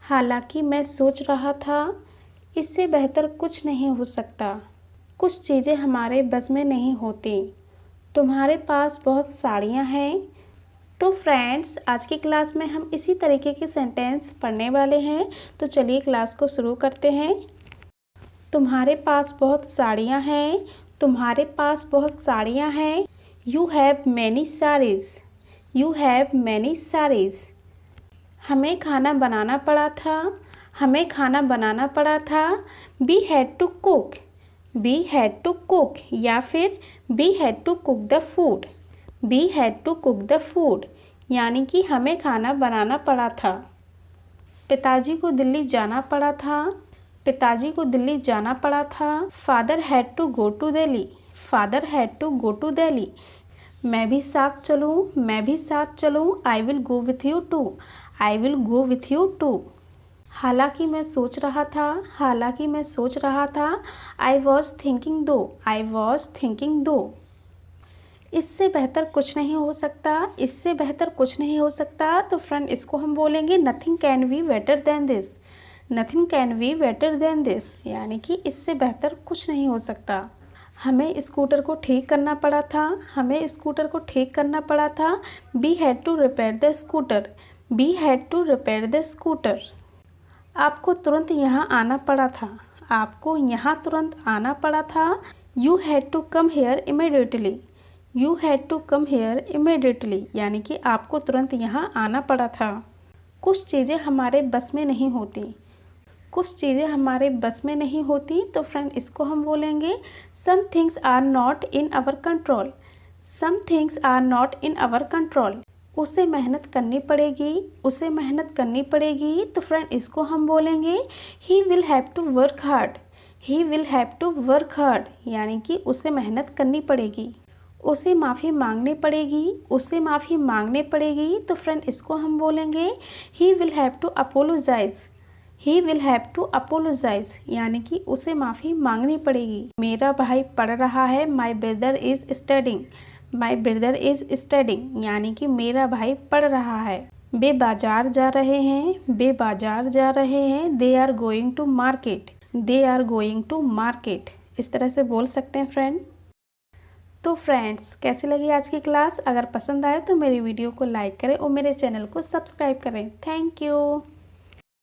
हालांकि मैं सोच रहा था इससे बेहतर कुछ नहीं हो सकता। कुछ चीज़ें हमारे बस में नहीं होती। तुम्हारे पास बहुत साड़ियाँ हैं। तो फ्रेंड्स, आज की क्लास में हम इसी तरीके के सेंटेंस पढ़ने वाले हैं। तो चलिए क्लास को शुरू करते हैं। तुम्हारे पास बहुत साड़ियाँ हैं। तुम्हारे पास बहुत साड़ियाँ हैं। You have many saris. You have many saris. हमें खाना बनाना पड़ा था। हमें खाना बनाना पड़ा था। We had to cook. We had to cook या फिर we had to cook the food. We had to cook the food यानी कि हमें खाना बनाना पड़ा था। पिताजी को दिल्ली जाना पड़ा था। पिताजी को दिल्ली जाना पड़ा था। Father had to go to Delhi. Father had to go to Delhi. मैं भी साथ चलूँ। मैं भी साथ चलूँ। I will go with you too. I will go with you too. हालांकि मैं सोच रहा था। हालांकि मैं सोच रहा था। आई वॉज थिंकिंग दो। आई वॉज थिंकिंग दो। इससे बेहतर कुछ नहीं हो सकता। इससे बेहतर कुछ नहीं हो सकता। तो फ्रेंड, इसको हम बोलेंगे nothing can be better than this. Nothing can be better than this यानी कि इससे बेहतर कुछ नहीं हो सकता। हमें स्कूटर को ठीक करना पड़ा था। हमें स्कूटर को ठीक करना पड़ा था। We had to repair the scooter. We had to repair the scooter. आपको तुरंत यहाँ आना पड़ा था। आपको यहाँ तुरंत आना पड़ा था। You had to come here immediately. You had to come here immediately यानी कि आपको तुरंत यहाँ आना पड़ा था। कुछ चीज़ें हमारे बस में नहीं होती। कुछ चीज़ें हमारे बस में नहीं होती। तो फ्रेंड, इसको हम बोलेंगे some things are not in our control. Some things are not in our control. उसे मेहनत करनी पड़ेगी। उसे मेहनत करनी पड़ेगी। तो फ्रेंड, इसको हम बोलेंगे he will have to work hard. He will have to work hard यानी कि उसे मेहनत करनी पड़ेगी। उसे माफ़ी मांगनी पड़ेगी। उसे माफ़ी मांगनी पड़ेगी। तो फ्रेंड, इसको हम बोलेंगे he will have to apologise. He will have to apologise यानी कि उसे माफ़ी मांगनी पड़ेगी। मेरा भाई पढ़ रहा है। My brother is studying. My brother is studying यानी कि मेरा भाई पढ़ रहा है। वे बाजार जा रहे हैं। वे बाजार जा रहे हैं। They are going to market. They are going to market इस तरह से बोल सकते हैं फ्रेंड। तो फ्रेंड्स, कैसी लगी आज की क्लास? अगर पसंद आए तो मेरी वीडियो को लाइक करें और मेरे चैनल को सब्सक्राइब करें। Thank you.